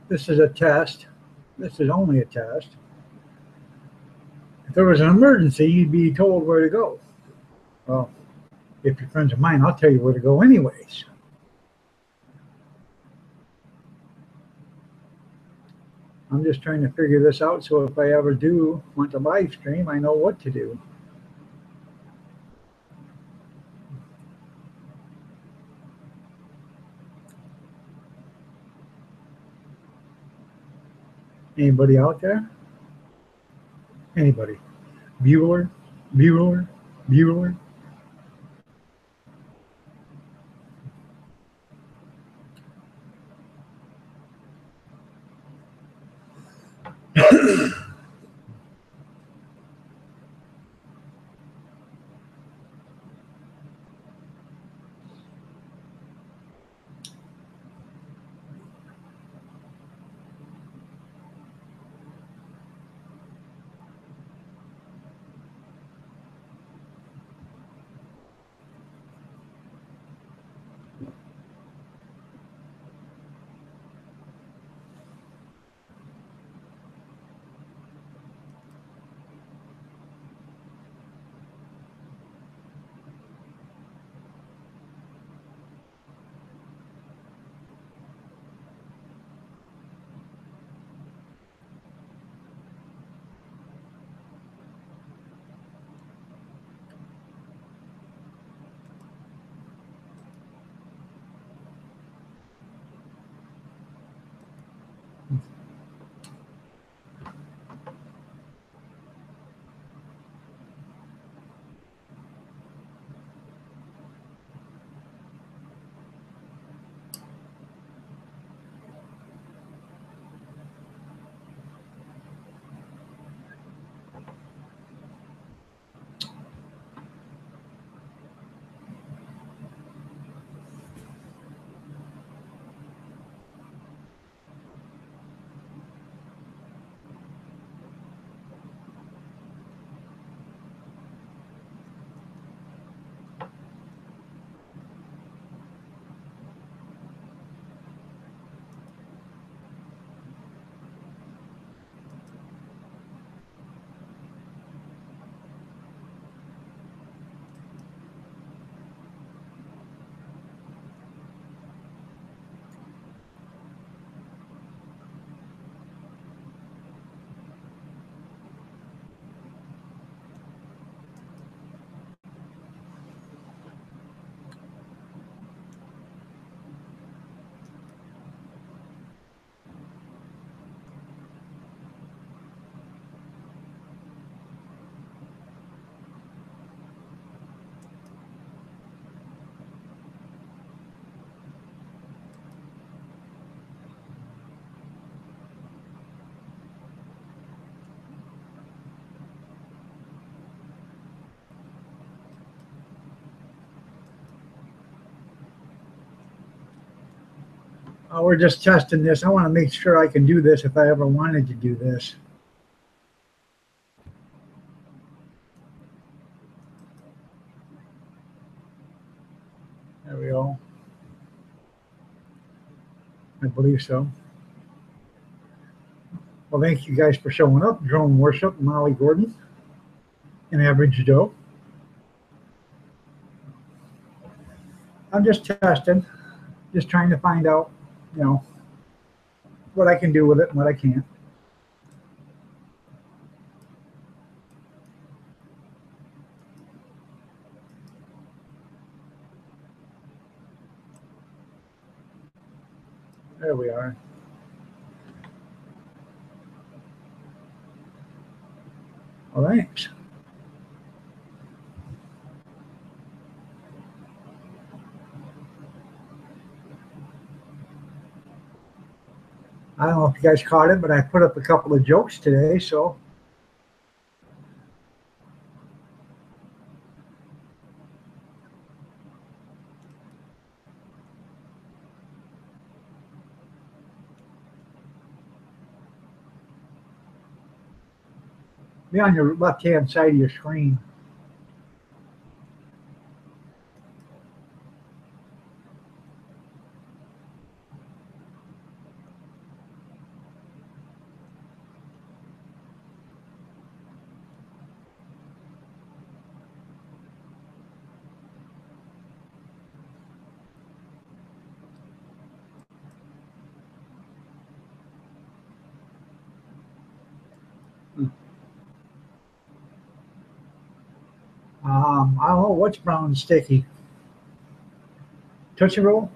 This is a test. This is only a test. If there was an emergency, you'd be told where to go. Well, if you're friends of mine, I'll tell you where to go anyways. I'm just trying to figure this out so if I ever do want to live stream, I know what to do. Anybody out there? Anybody? Bueller? Bueller? Bueller? We're just testing this. I want to make sure I can do this if I ever wanted to do this. There we go. I believe so. Well, thank you guys for showing up. Drone Worship, Molly Gordon, and Average Joe. I'm just testing, just trying to find out, you know, what I can do with it and what I can't. There we are. Well, thanks. I don't know if you guys caught it, but I put up a couple of jokes today, so. Be on your left-hand side of your screen. I don't know what's brown and sticky. Tootsie Roll?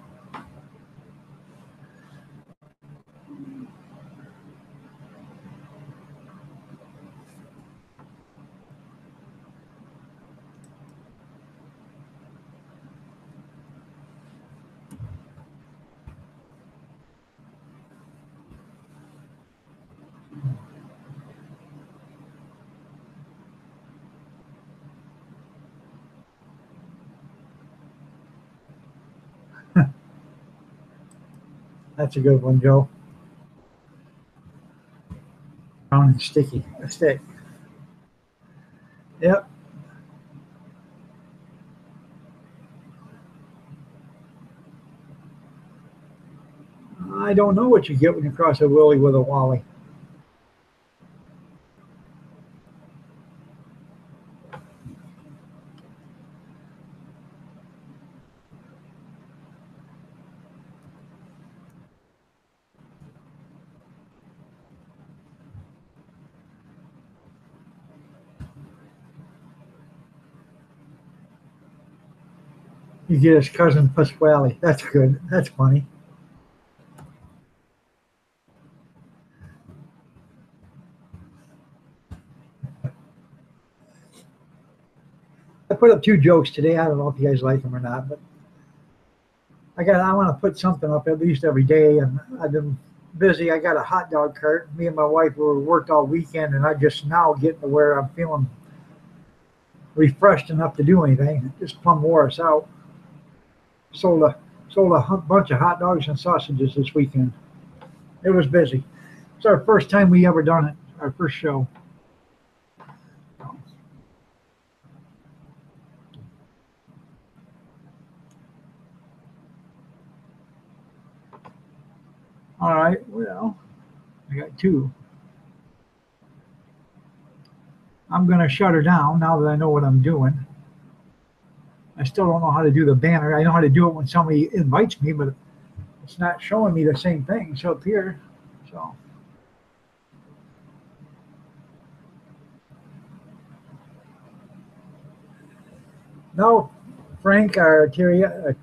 That's a good one, Joe. Brown and sticky. A stick. Yep. I don't know what you get when you cross a willy with a wally. You get his cousin Pasquale. That's good. That's funny. I put up two jokes today. I don't know if you guys like them or not, but I want to put something up at least every day, and I've been busy. I got a hot dog cart. Me and my wife were worked all weekend, and I just now getting to where I'm feeling refreshed enough to do anything. It just plumb wore us out. Sold a bunch of hot dogs and sausages this weekend. It was busy. It's our first time we ever done it. Our first show. All right. Well, I got two. I'm gonna shut her down now that I know what I'm doing. I still don't know how to do the banner. I know how to do it when somebody invites me, but it's not showing me the same things up here. So no, Frank Artelia.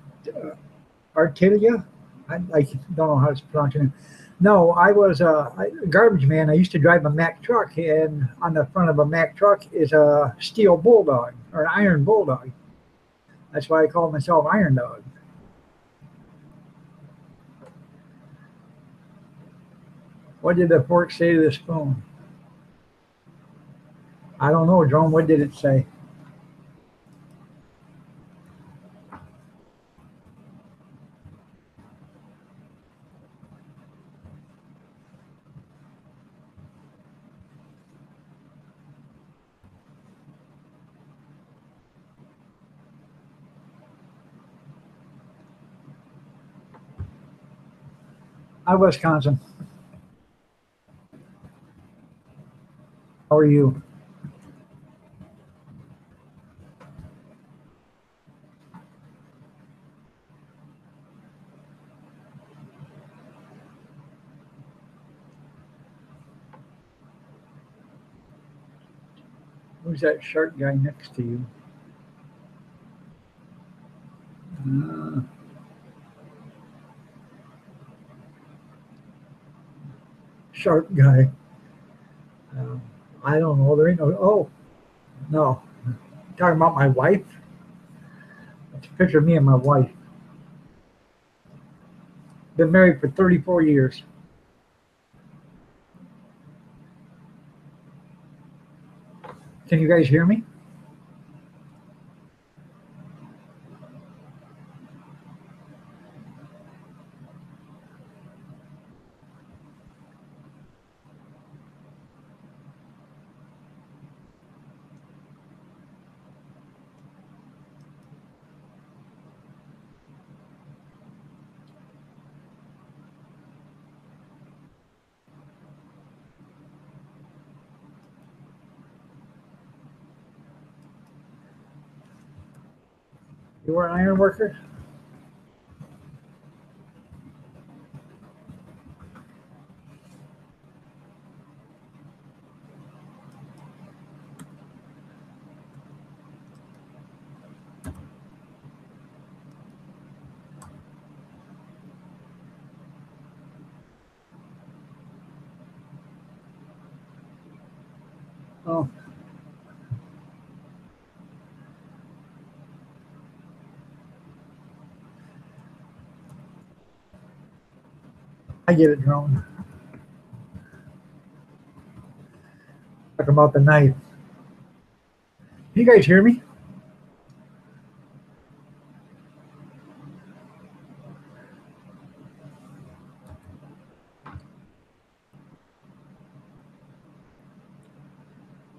I don't know how to pronounce your name. No, I was a garbage man. I used to drive a Mack truck, and on the front of a Mack truck is a steel bulldog or an iron bulldog. That's why I call myself Iron Dog. What did the fork say to the spoon? I don't know, Jerome. What did it say? I Wisconsin. How are you? Who's that shark guy next to you? Uh, shark guy. Uh, I don't know. There ain't no. Oh no, talking about my wife. It's a picture of me and my wife. Been married for 34 years. Can you guys hear me? You were an iron worker. Oh, I get it, drone. Talk about the knife. You guys hear me?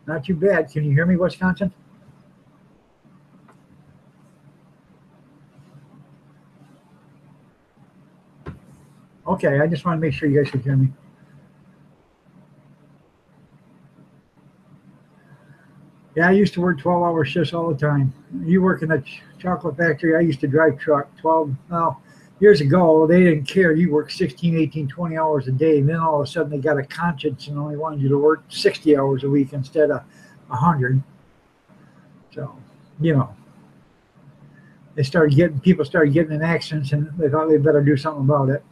Not too bad. Can you hear me, Wisconsin? Okay, I just want to make sure you guys could hear me. Yeah, I used to work 12-hour shifts all the time. You work in a chocolate factory. I used to drive truck 12, well, years ago. They didn't care. You work 16, 18, 20 hours a day. And then all of a sudden they got a conscience and only wanted you to work 60 hours a week instead of 100. So, you know, people started getting in accidents and they thought they better do something about it.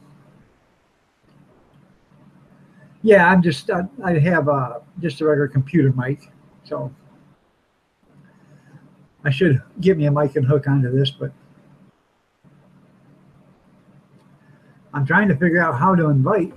Yeah, I have just a regular computer mic. So I should get me a mic and hook onto this, but I'm trying to figure out how to invite.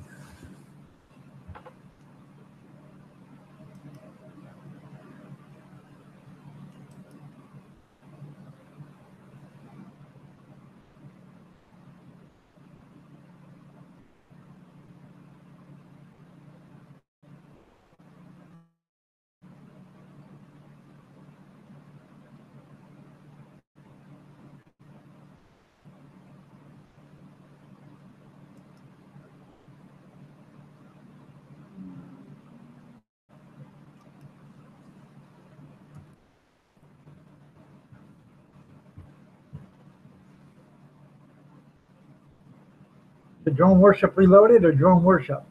The drone worship reloaded or drone worship?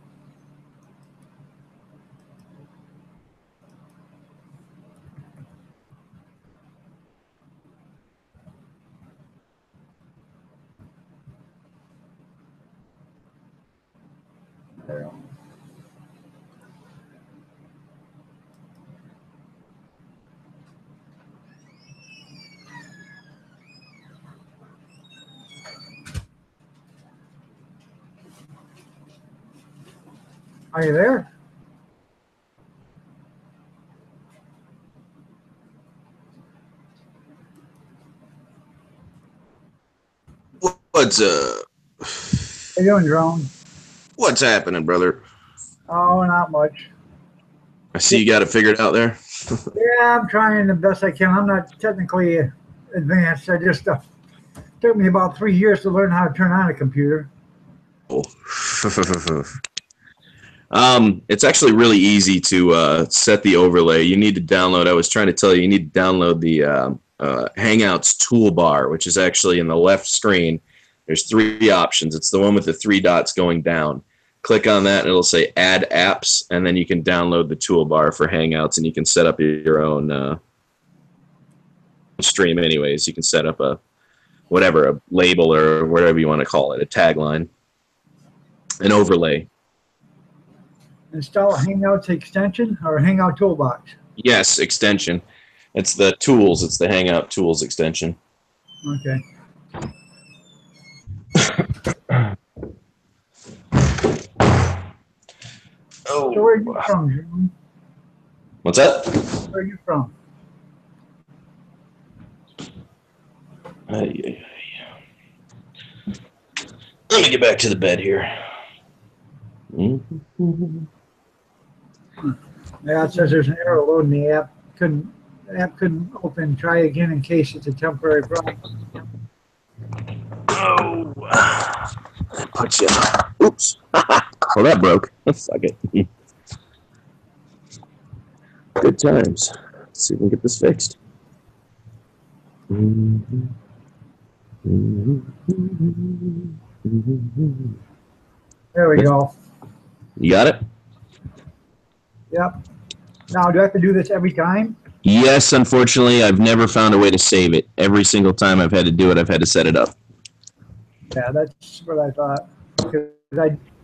Are you there? What's How you doing, drone? what's happening, brother? Oh, not much. I see you got it figured out there. Yeah, I'm trying the best I can. I'm not technically advanced. I just took me about 3 years to learn how to turn on a computer. It's actually really easy to set the overlay. You need to download. I was trying to tell you, you need to download the Hangouts toolbar, which is actually in the left screen. There's 3 options. It's the one with the 3 dots going down. Click on that, and it'll say Add Apps, and then you can download the toolbar for Hangouts, and you can set up your own stream. Anyways, you can set up a label or whatever you want to call it, a tagline, an overlay. Install a Hangouts extension or a Hangout toolbox. Yes, extension. It's the tools. It's the Hangout tools extension. Okay. Oh. So where are you from, Jim? What's that? Where are you from? Let me get back to the bed here. Yeah, it says there's an error loading the app. The app couldn't open. Try again in case it's a temporary problem. Oh, put you. Oops. Well, that broke. Fuck it. Good times. Let's see if we can get this fixed. There we go. You got it? Yep. Now, do I have to do this every time? Yes, unfortunately, I've never found a way to save it. Every single time I've had to do it, I've had to set it up. Yeah, that's what I thought. Because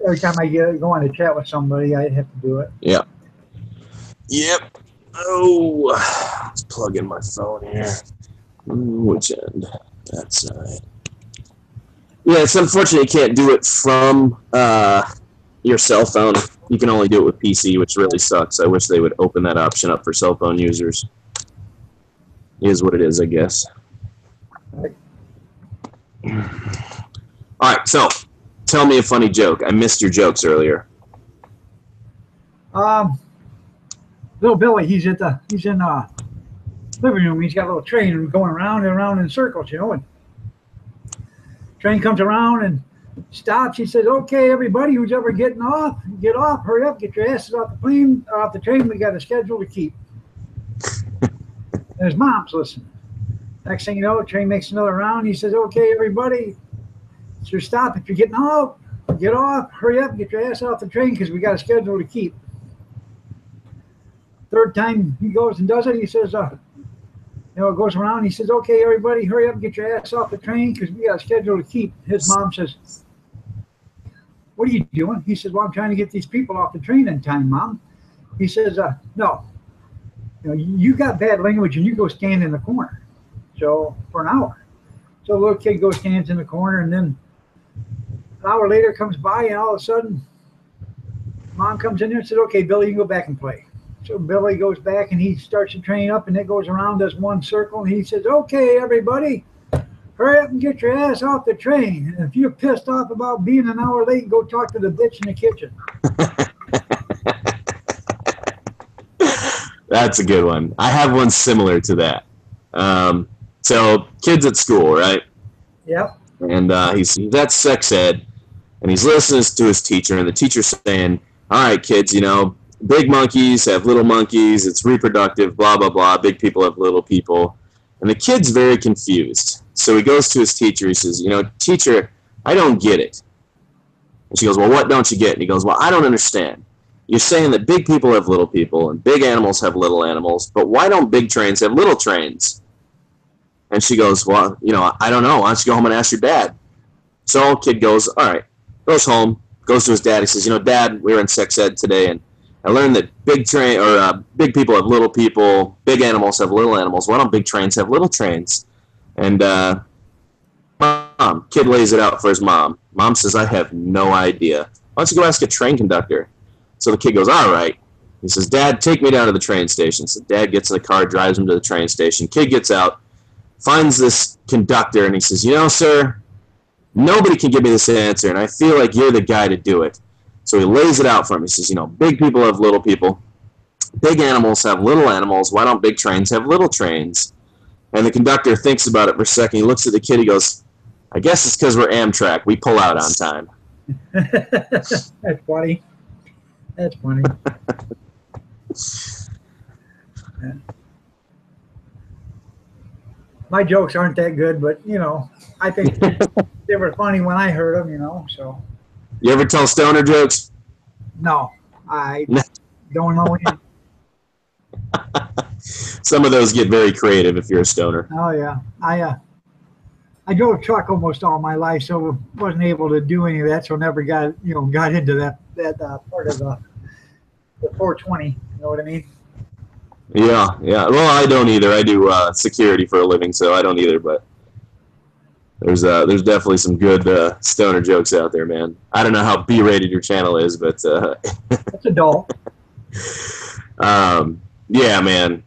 every time I go on to chat with somebody, I have to do it. Yeah. Yep. Oh, let's plug in my phone here. Which end? That side. Yeah, it's unfortunate you can't do it from your cell phone. You can only do it with PC, which really sucks. I wish they would open that option up for cell phone users. It is what it is, I guess. All right, so tell me a funny joke. I missed your jokes earlier. Little Billy, he's in living room. He's got a little train going around and around in circles, you know. And train comes around and stops. He says, "Okay, everybody who's ever getting off, get off. Hurry up, get your asses off the plane, off the train. We got a schedule to keep." And his mom's listening. Next thing you know, the train makes another round. He says, "Okay, everybody, so stop. If you're getting off, get off. Hurry up, get your ass off the train because we got a schedule to keep." Third time he goes and does it, he says, it goes around. He says, "Okay, everybody, hurry up, get your ass off the train because we got a schedule to keep." His mom says, "What are you doing?" He says, "Well, I'm trying to get these people off the train in time, Mom." He says, "No, you got bad language and you go stand in the corner. So for an hour." So the little kid goes stands in the corner, and then an hour later comes by, and all of a sudden, Mom comes in there and says, "Okay, Billy, you can go back and play." So Billy goes back and he starts the train up, and it goes around, does one circle, and he says, "Okay, everybody, hurry up and get your ass off the train. And if you're pissed off about being an hour late, go talk to the bitch in the kitchen." That's a good one. I have one similar to that. So kids at school, right? Yep. And he's at sex ed, and he's listening to his teacher, and the teacher's saying, "All right, kids, big monkeys have little monkeys. It's reproductive, blah, blah, blah. Big people have little people." And the kid's very confused. So he goes to his teacher. He says, "Teacher, I don't get it." And she goes, "Well, what don't you get?" And he goes, "Well, I don't understand. You're saying that big people have little people and big animals have little animals, but why don't big trains have little trains?" And she goes, "Well, I don't know. Why don't you go home and ask your dad?" So kid goes, all right, goes home, goes to his dad. He says, "Dad, we were in sex ed today, and I learned that big people have little people, big animals have little animals. Why don't big trains have little trains?" And kid lays it out for his mom. Mom says, "I have no idea. Why don't you go ask a train conductor?" So the kid goes, "All right." He says, "Dad, take me down to the train station." So Dad gets in the car, drives him to the train station. Kid gets out, finds this conductor, and he says, "Sir, nobody can give me this answer, and I feel like you're the guy to do it." So he lays it out for him. He says, big people have little people. Big animals have little animals. Why don't big trains have little trains? And the conductor thinks about it for a second. He looks at the kid. He goes, "I guess it's because we're Amtrak. We pull out on time." That's funny. That's funny. Yeah. My jokes aren't that good, but, I think they were funny when I heard them, so. You ever tell stoner jokes? No, I don't know any. Some of those get very creative if you're a stoner. Oh yeah, I drove a truck almost all my life, so wasn't able to do any of that. So never got into that part of the 420. You know what I mean? Yeah. Well, I don't either. I do security for a living, so I don't either. But there's definitely some good stoner jokes out there, man. I don't know how B-rated your channel is, but it's adult. Yeah, man.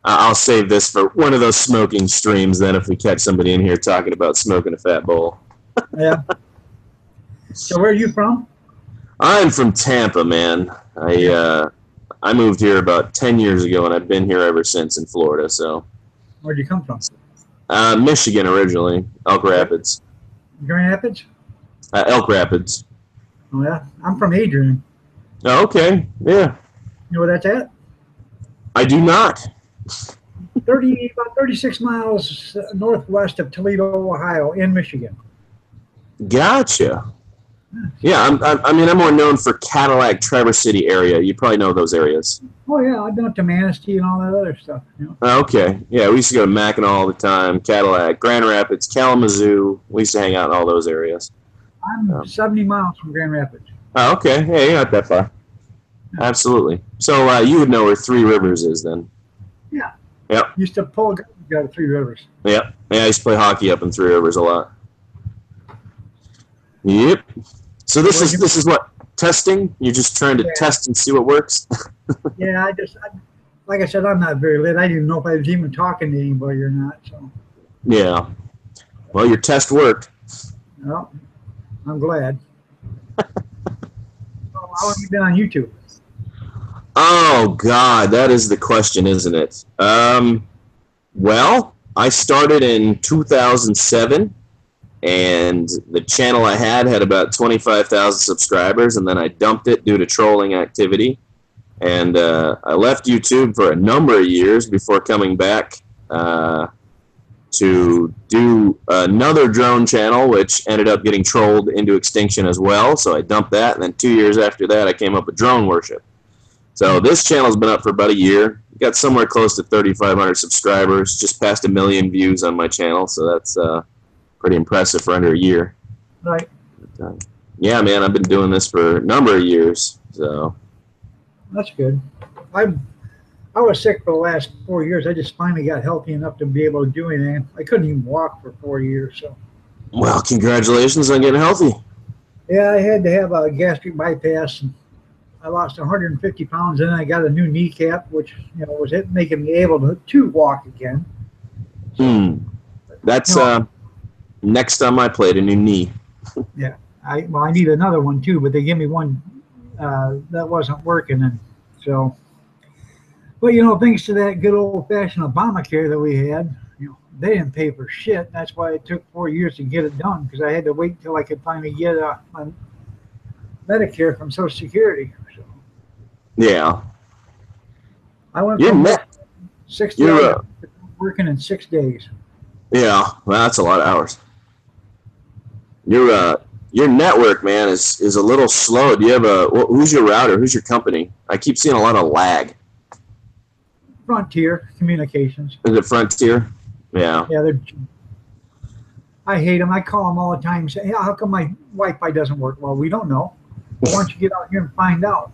I'll save this for one of those smoking streams then if we catch somebody in here talking about smoking a fat bowl. Yeah. So where are you from? I'm from Tampa, man. I moved here about 10 years ago, and I've been here ever since in Florida. So. Where'd you come from? Michigan originally, Elk Rapids. Grand Rapids? Elk Rapids. Oh yeah, I'm from Adrian. Oh, okay, yeah. You know where that's at? I do not. About 36 miles northwest of Toledo, Ohio, in Michigan. Gotcha. Yeah, I'm more known for Cadillac, Traverse City area. You probably know those areas. Oh yeah, I've been up to Manistee and all that other stuff. Okay, yeah, we used to go to Mackinac all the time. Cadillac, Grand Rapids, Kalamazoo. We used to hang out in all those areas. I'm 70 miles from Grand Rapids. Oh, okay. Hey, you're not that far. Absolutely. So you would know where Three Rivers is then. Yep. Used to pull a guy to Three Rivers. Yep. Yeah, I used to play hockey up in Three Rivers a lot. Yep. So this is what, testing? You're just trying to test and see what works? Yeah, like I said, I'm not very lit. I didn't know if I was even talking to anybody or not. So. Yeah. Well, your test worked. Well, I'm glad. How long have you been on YouTube? Oh God, that is the question, isn't it? Well, I started in 2007, and the channel I had about 25,000 subscribers, and then I dumped it due to trolling activity. And I left YouTube for a number of years before coming back to do another drone channel, which ended up getting trolled into extinction as well. So I dumped that, and then 2 years after that, I came up with Drone Worship. So this channel's been up for about a year. Got somewhere close to 3,500 subscribers, just past 1 million views on my channel. So that's pretty impressive for under a year. Right. But, yeah, man, I've been doing this for a number of years. So that's good. I was sick for the last 4 years. I just finally got healthy enough to be able to do anything. I couldn't even walk for 4 years. So. Well, congratulations on getting healthy. Yeah, I had to have a gastric bypass. And I lost 150 pounds, and I got a new kneecap, which was making me able to walk again. That's next on my plate, a new knee. Yeah, I need another one too, but they gave me one that wasn't working, and so. But thanks to that good old-fashioned Obamacare that we had, they didn't pay for shit. That's why it took 4 years to get it done, because I had to wait until I could finally get my Medicare from Social Security. So. Yeah. I went from 60 hours working in 6 days. Yeah, well, that's a lot of hours. Your network, man, is a little slow. Do you have who's your router? Who's your company? I keep seeing a lot of lag. Frontier Communications. Is it Frontier? Yeah. Yeah, I hate them. I call them all the time and say, hey, how come my Wi-Fi doesn't work? Well, we don't know. Well, why don't you get out here and find out,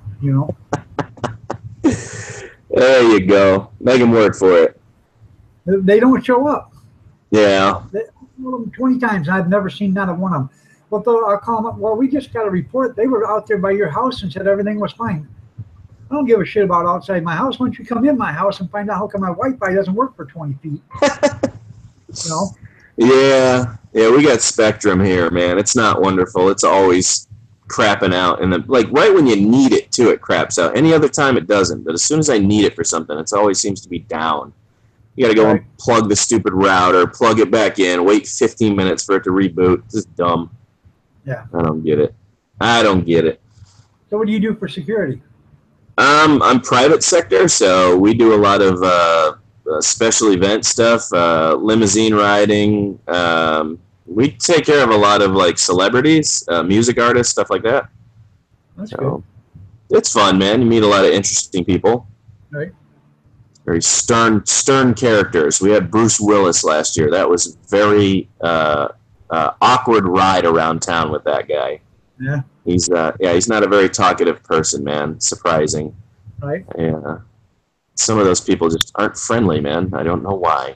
There you go. Make them work for it. They don't show up. Yeah. I told them 20 times, and I've never seen none of one of them. Well, I'll call them up. Well, we just got a report. They were out there by your house and said everything was fine. I don't give a shit about outside my house. Why don't you come in my house and find out how come my Wi-Fi doesn't work for 20 feet? Yeah. Yeah, we got Spectrum here, man. It's not wonderful. It's always crapping out. And then, right when you need it, too, it craps out. Any other time, it doesn't. But as soon as I need it for something, it always seems to be down. You got to go and plug the stupid router, plug it back in, wait 15 minutes for it to reboot. This is dumb. Yeah. I don't get it. So what do you do for security? I'm private sector, so we do a lot of special event stuff, limousine riding. We take care of a lot of celebrities, music artists, stuff like that. That's good. It's fun, man. You meet a lot of interesting people. Right. Very stern characters. We had Bruce Willis last year. That was very awkward ride around town with that guy. Yeah. He's not a very talkative person, man. Surprising. Right. Yeah. Some of those people just aren't friendly, man. I don't know why.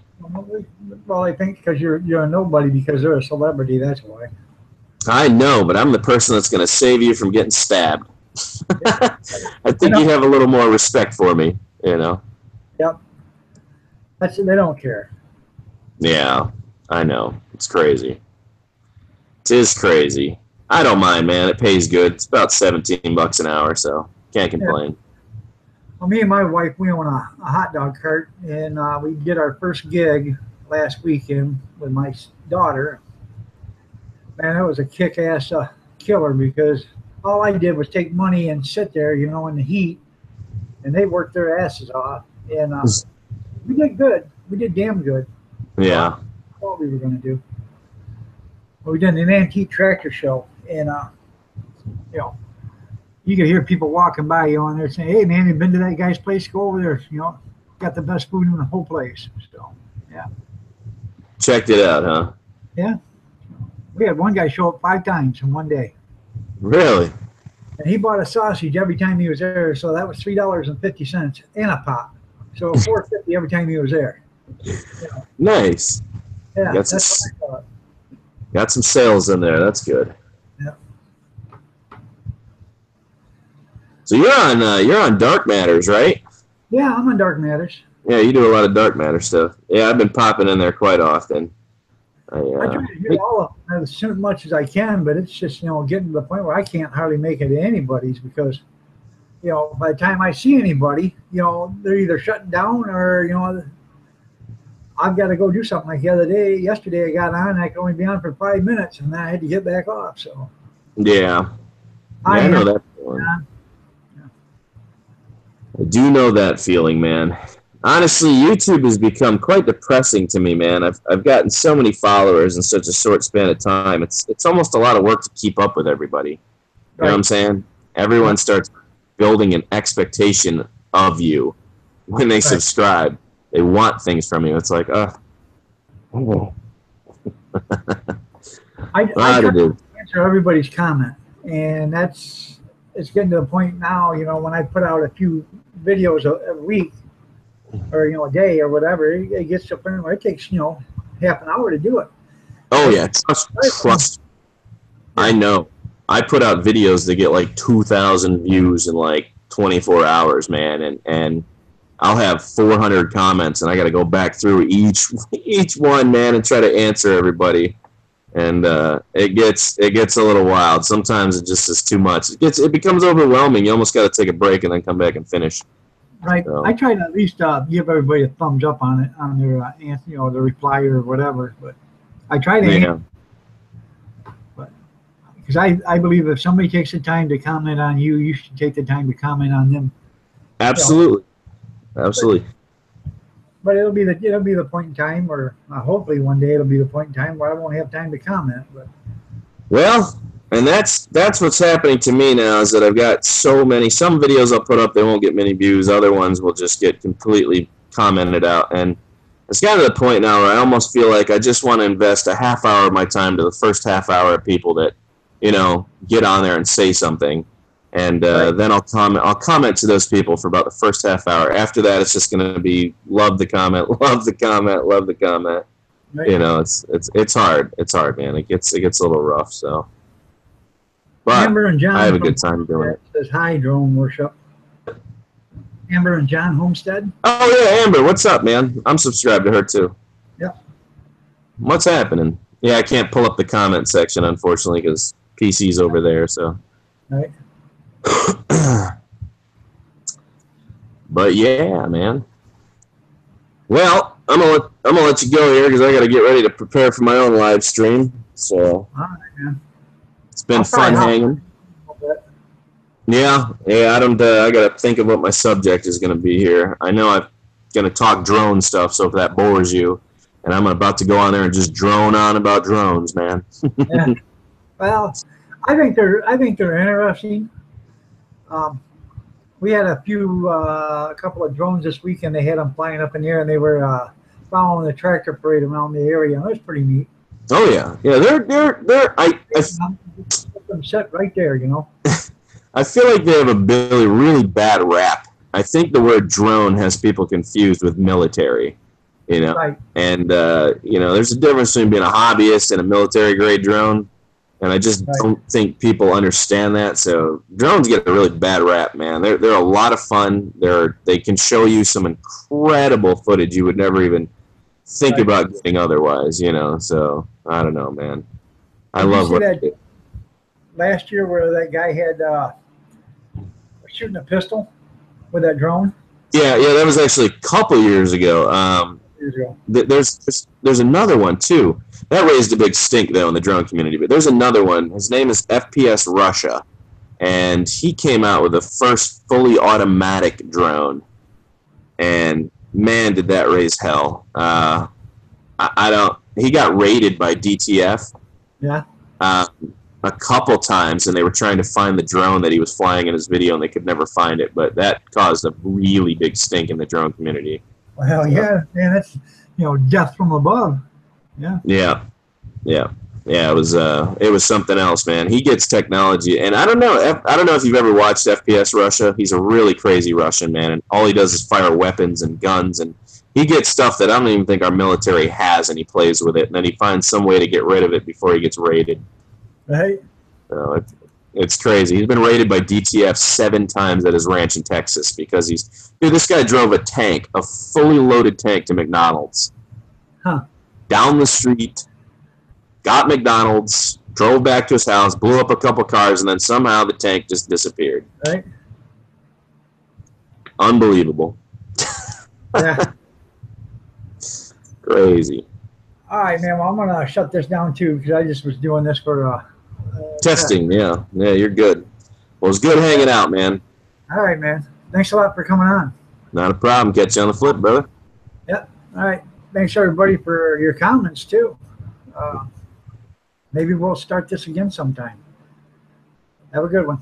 Well, I think because you're a nobody because they're a celebrity. That's why. I know, but I'm the person that's going to save you from getting stabbed. I think you have a little more respect for me, Yep. They don't care. Yeah, I know. It's crazy. It is crazy. I don't mind, man. It pays good. It's about $17 an hour, so can't complain. Yeah. Well, me and my wife, we own a hot dog cart, and we did our first gig last weekend with my daughter. Man, that was a kick-ass killer because all I did was take money and sit there, in the heat, and they worked their asses off. And we did good. We did damn good. Yeah. What we were going to do. Well, we did an antique tractor show, and you could hear people walking by, and they're saying, "Hey, man, you been to that guy's place? Go over there. Got the best food in the whole place." So, yeah. Checked it out, huh? Yeah. We had one guy show up 5 times in one day. Really? And he bought a sausage every time he was there, so that was $3.50 and a pop. So 450 every time he was there. Nice. Yeah, Got that's some, what I thought. got some sales in there. That's good. Yeah. So you're on Dark Matters, right? Yeah, I'm on Dark Matters. Yeah, you do a lot of Dark Matter stuff. Yeah, I've been popping in there quite often. I try to do all of them as much as I can, but it's just, getting to the point where I can't hardly make it to anybody's because, by the time I see anybody, they're either shutting down or, I've got to go do something. Like yesterday I got on, I could only be on for 5 minutes and then I had to get back off. So, yeah. I know that feeling. I do know that feeling, man. Honestly, YouTube has become quite depressing to me, man. I've gotten so many followers in such a short span of time. It's almost a lot of work to keep up with everybody. You know what I'm saying? Everyone starts building an expectation of you when they subscribe. They want things from you. It's like, I try to answer everybody's comment, and it's getting to the point now. When I put out a few videos a week or a day or whatever, it gets to a point where it takes half an hour to do it. Oh yeah, trust. I know. I put out videos that get like 2,000 views in like 24 hours, man, and I'll have 400 comments, and I got to go back through each one, man, and try to answer everybody. And it gets a little wild. Sometimes it just is too much. It becomes overwhelming. You almost got to take a break and then come back and finish. Right. So. I try to at least give everybody a thumbs up on it, on their the reply or whatever. But I try to. Yeah. But because I believe if somebody takes the time to comment on you, you should take the time to comment on them. Absolutely. Absolutely. But it'll be the point in time, or hopefully one day it'll be the point in time where I won't have time to comment. But well, and that's what's happening to me now is that I've got some videos I'll put up, they won't get many views. Other ones will just get completely commented out, and it's gotten to the point now where I almost feel like I just want to invest a half hour of my time to the first half hour of people that get on there and say something. And then I'll comment to those people for about the first half hour. After that, it's just going to be love the comment, love the comment, love the comment. Right. It's hard. It's hard, man. It gets a little rough. So, but Amber and John I have a good time doing it. Says hi, Drone Worship. Amber and John Homestead. Oh yeah, Amber. What's up, man? I'm subscribed to her too. Yep. What's happening? Yeah, I can't pull up the comment section unfortunately because PC's over there. So. Right. But yeah, man. Well, I'm gonna let you go here because I got to get ready to prepare for my own live stream. So all right, man. It's been fun hanging. Yeah. I don't. I got to think of what my subject is going to be here. I know I'm going to talk drone stuff. So if that bores you, and I'm about to go on there and just drone on about drones, man. Yeah. Well, I think they're interesting. We had a couple of drones this week, and they had them flying up in the air, and they were following the tractor parade around the area. It was pretty neat. Oh yeah. They're. I put them set right there, I feel like they have a really bad rap. I think the word drone has people confused with military, Right. And there's a difference between being a hobbyist and a military grade drone. And I just don't think people understand that. So drones get a really bad rap, man. They're a lot of fun. They can show you some incredible footage you would never even think about getting otherwise, So I don't know, man. I love what they do. Last year where that guy had shooting a pistol with that drone. Yeah, that was actually a couple years ago. There's another one too. That raised a big stink though in the drone community. But there's another one. His name is FPS Russia, and he came out with the first fully automatic drone. And man, did that raise hell! He got raided by DTF. Yeah. A couple times, and they were trying to find the drone that he was flying in his video, and they could never find it. But that caused a really big stink in the drone community. Well, yeah, man, that's death from above. Yeah. Yeah. Yeah, it was something else, man. He gets technology, and I don't know if you've ever watched FPS Russia. He's a really crazy Russian, man, and all he does is fire weapons and guns, and he gets stuff that I don't even think our military has, and he plays with it, and then he finds some way to get rid of it before he gets raided. Right. It's crazy. He's been raided by DTF 7 times at his ranch in Texas because this guy drove a tank, a fully loaded tank, to McDonald's. Huh. Down the street, got McDonald's, drove back to his house, blew up a couple cars, and then somehow the tank just disappeared. Right. Unbelievable. Yeah. Crazy. All right, man. Well, I'm gonna shut this down too because I just was doing this for testing. Yeah, you're good. Well, it's good hanging out, man. All right, man. Thanks a lot for coming on. Not a problem. Catch you on the flip, brother. Yep. All right. Thanks everybody for your comments too. Maybe we'll start this again sometime. Have a good one.